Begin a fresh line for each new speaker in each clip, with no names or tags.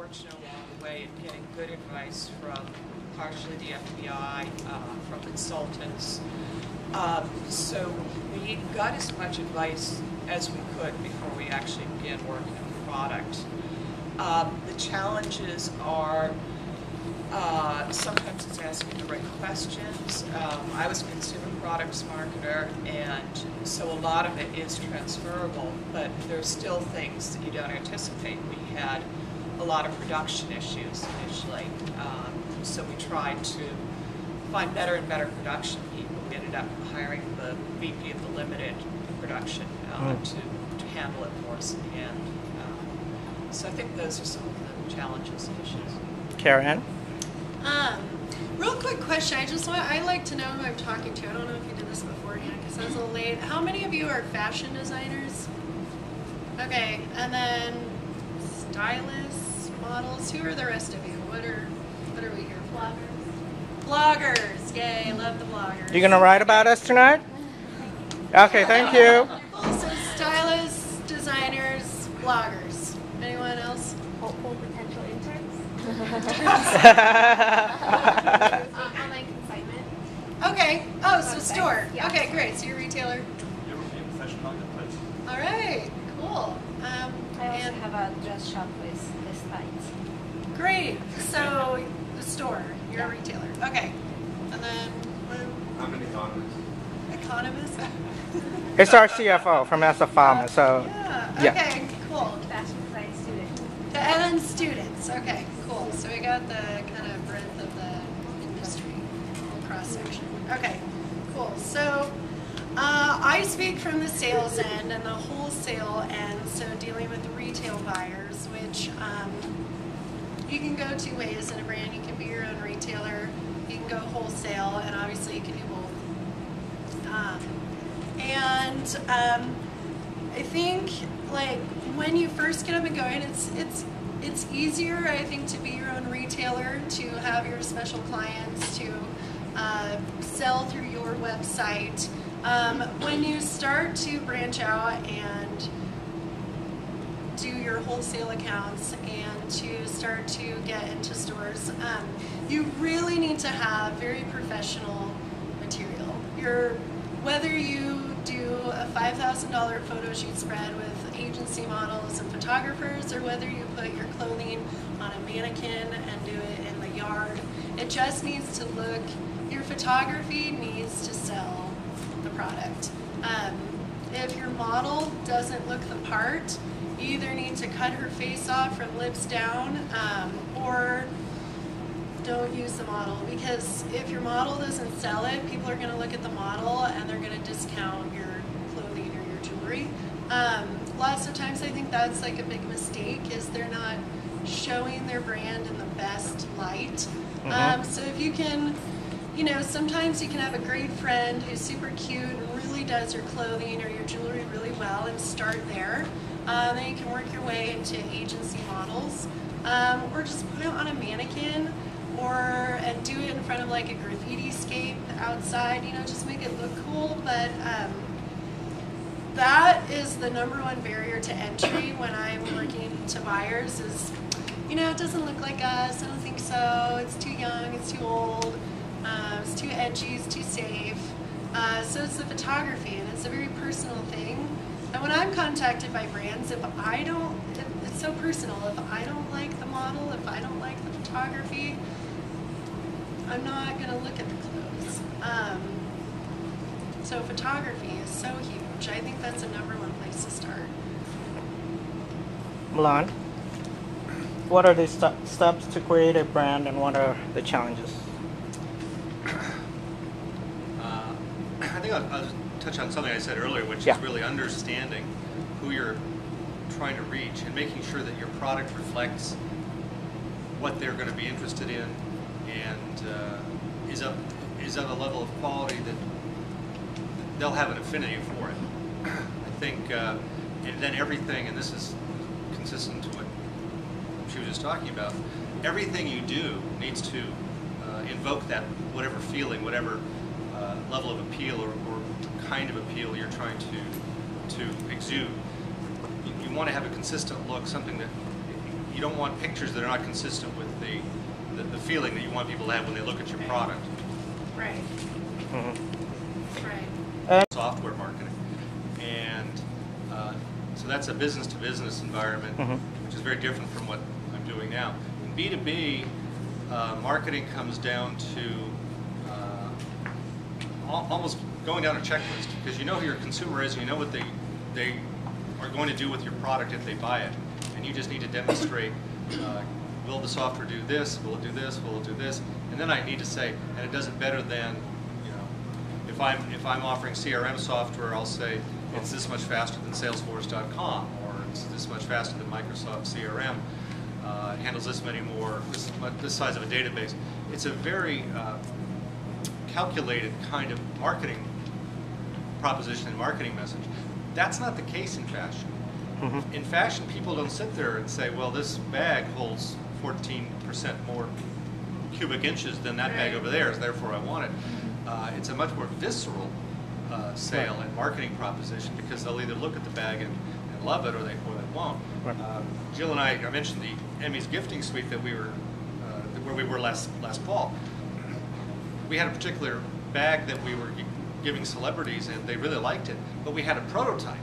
fortunate along the way in getting good advice from partially the FBI, from consultants. So we got as much advice as we could before we actually began working on the product. The challenges are sometimes it's asking the right questions. I was a consumer products marketer, and so a lot of it is transferable, but there's still things that you don't anticipate. We had a lot of production issues initially, so we tried to find better and better production people. We ended up hiring the VP of the limited production to handle it for us in the end. So I think those are some of the challenges and issues.
Karen?
Real quick question. I like to know who I'm talking to. I don't know if you did this beforehand because I was a little late. How many of you are fashion designers? Okay, and then stylists, models. Who are the rest of you? What are we here for? Bloggers. Yay, love the bloggers.
You gonna write about us tonight? Okay, thank you.
So stylists, designers, bloggers. Anyone else?
Hopeful potential interns. Online consignment.
Okay. Oh, so
Website.
store.
Yeah.
Okay, great. So you're a retailer.
Fashion marketplace.
All right. Cool.
I also have a dress shop with this site.
Great. So the store. You're a retailer. Okay. And then
I'm an economist.
economist.
It's our CFO from SF Pharma, so
Yeah. Okay. Cool.
Fashion design student.
And then students. Okay. Cool. So we got the kind of breadth of the industry, cross section. Okay. Cool. So I speak from the sales end and the wholesale end. So dealing with the retail buyers, which you can go two ways in a brand. You can be your own retailer. You can go wholesale, and obviously you can do both. I think like when you first get up and going, it's easier, I think, to be your own retailer, to have your special clients, to sell through your website. When you start to branch out and do your wholesale accounts and to start to get into stores, you really need to have very professional material. Whether you do a $5,000 photo shoot spread with agency models and photographers, or whether you put your clothing on a mannequin and do it in the yard, it just needs to look, your photography needs to sell the product. If your model doesn't look the part, you either need to cut her face off from lips down, or don't use the model, because if your model doesn't sell it, people are going to look at the model and they're going to discount your clothing or your jewelry. Lots of times I think that's like a big mistake, is they're not showing their brand in the best light. So if you can, sometimes you can have a great friend who's super cute and really does your clothing or your jewelry really well, and start there. Then you can work your way into agency models, or just put it on a mannequin, and do it in front of like a graffiti scape outside, just make it look cool. But that is the #1 barrier to entry when I'm working to buyers is, it doesn't look like us, I don't think so, it's too young, it's too old, it's too edgy, it's too safe. So it's the photography, and it's a very personal thing. And when I'm contacted by brands, it's so personal. If I don't like the model, if I don't like the photography, I'm not going to look at the clothes. So photography is so huge. I think that's the #1 place to start.
Milan, what are the steps to create a brand, and what are the challenges?
I think I'll just touch on something I said earlier, which is really understanding who you're trying to reach and making sure that your product reflects what they're going to be interested in, and is of a level of quality that they'll have an affinity for it. I think, and then everything, and this is consistent to what she was just talking about, everything you do needs to invoke that whatever feeling, whatever level of appeal or kind of appeal you're trying to exude. You want to have a consistent look, something that you don't want pictures that are not consistent with the feeling that you want people to have when they look at your product.
Right. Right.
Software marketing, and so that's a business-to-business environment, which is very different from what I'm doing now. In B2B, marketing comes down to almost going down a checklist, because you know who your consumer is, and you know what they are going to do with your product if they buy it, and you just need to demonstrate, will the software do this, will it do this, will it do this, and then I need to say, and it does it better than, you know, if I'm offering CRM software, I'll say it's this much faster than Salesforce.com, or it's this much faster than Microsoft CRM, it handles this many more, this size of a database. It's a very calculated kind of marketing proposition and marketing message. That's not the case in fashion. In fashion, people don't sit there and say, well, this bag holds 14% more cubic inches than that bag over there, so therefore I want it. It's a much more visceral sale and marketing proposition, because they'll either look at the bag and love it, or they won't. Jill and I mentioned the Emmy's gifting suite that we were where we were last fall. We had a particular bag that we were giving celebrities, and they really liked it, but we had a prototype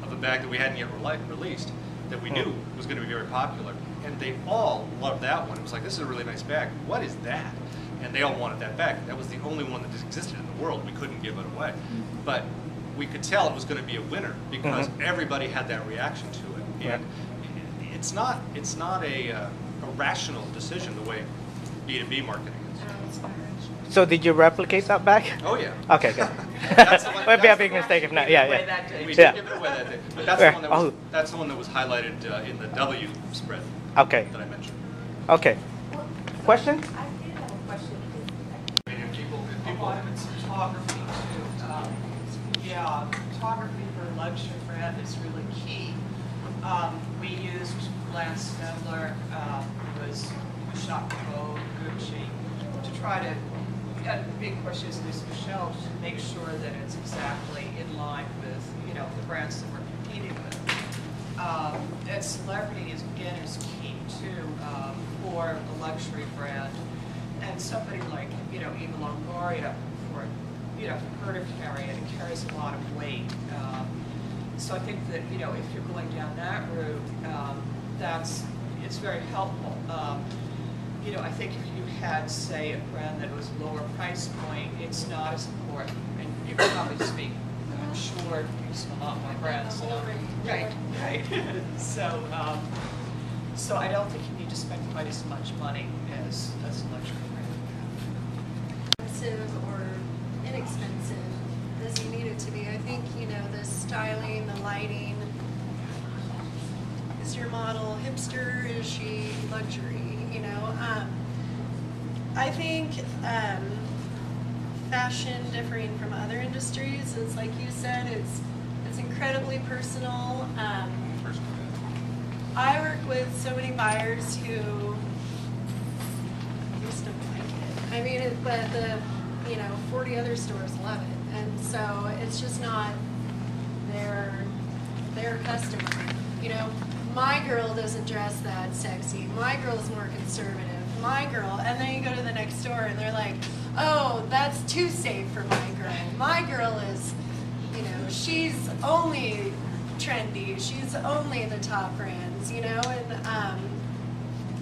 of a bag that we hadn't yet released that we knew was going to be very popular, and they all loved that one. It was like, this is a really nice bag. What is that? And they all wanted that bag. That was the only one that existed in the world. We couldn't give it away. But we could tell it was going to be a winner, because everybody had that reaction to it. And it's not a rational decision the way B2B marketing is.
So did you replicate that bag?
Oh yeah.
Okay, good. Might be a big mistake if not. Yeah.
We did give it away that day. But that's the one that was highlighted in the W spread.
Okay.
That I mentioned.
Okay. Question?
I did have a question.
People it's photography too. Yeah, photography for a luxury brand is really key. We used Lance Sandler, who shot Vogue, Gucci, to try to. And the big question is Michelle, to make sure that it's exactly in line with, you know, the brands that we're competing with. And celebrity is key too for a luxury brand. And somebody like, you know, Eva Longoria, for, you know, for her to carry it, it carries a lot of weight. So I think that, you know, if you're going down that route, it's very helpful. You know, I think if you had, say, a brand that was lower price point, it's not as important. And you can probably speak, I'm sure, you've seen a lot more brands. Right. So I don't think you need to spend quite as much money as a luxury brand.
Expensive or inexpensive as you need it to be. I think, you know, the styling, the lighting. Is your model hipster? Is she luxury? You know, I think fashion, differing from other industries, is like you said, it's incredibly personal. I work with so many buyers who just don't like it. I mean, but the 40 other stores love it, and so it's just not their customer. You know, my girl doesn't dress that sexy. My girl's more conservative. My girl, and then you go to the next store and they're like, oh, that's too safe for my girl. My girl is, you know, she's only trendy. She's only the top brands, you know, and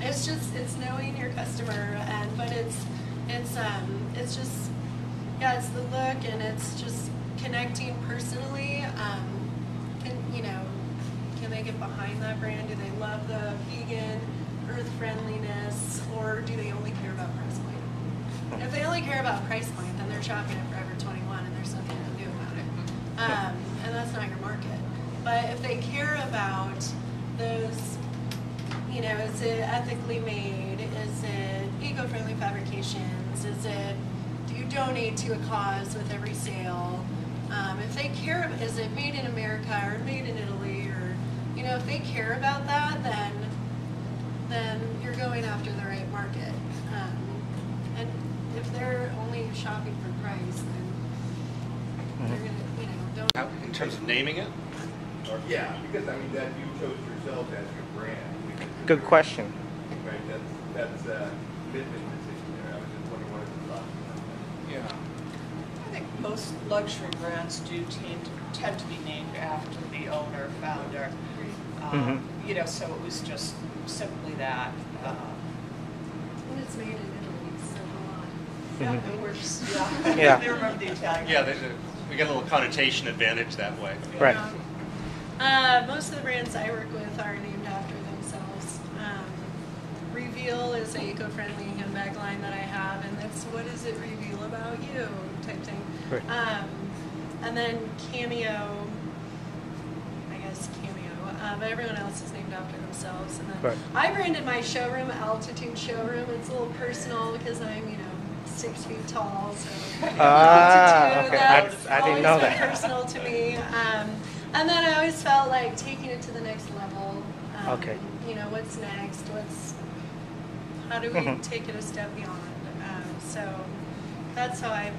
it's knowing your customer, but it's just, yeah, it's the look, and it's just connecting personally, you know. Can they get behind that brand? Do they love the vegan, earth friendliness, or do they only care about price point? If they only care about price point, then they're shopping at Forever 21 and there's nothing to do about it. And that's not your market. But if they care about those, you know, is it ethically made? Is it eco-friendly fabrications? Is it, do you donate to a cause with every sale? If they care, is it made in America or made in Italy, or, you know, if they care about that, then you're going after the right market. And if they're only shopping for price, then they're gonna, you know, don't.
In terms of naming it?
Yeah, because I mean that you chose yourself as your brand.
Good question.
Right, that's a commitment decision there. I was just wondering what are the thoughts about that?
I think most luxury brands do tend to be named after the owner, founder. You know, so it was just simply that.
And it's made in Italy, so
Yeah, it works. Yeah.
Yeah.
They remember the Italian.
Yeah, we get a little connotation advantage that way.
Right.
Most of the brands I work with are named after themselves. Reveal is a eco-friendly handbag line that I have, and that's what does it reveal about you type thing.
Right.
And then Cameo, I guess but everyone else is named after themselves. And then
Right.
I branded my showroom Altitude Showroom. It's a little personal because I'm 6 feet tall, so
Okay.
that's
I didn't
always
know
been
that.
personal to me. And then I always felt like taking it to the next level.
Okay.
What's next? How do we take it a step beyond? So that's how I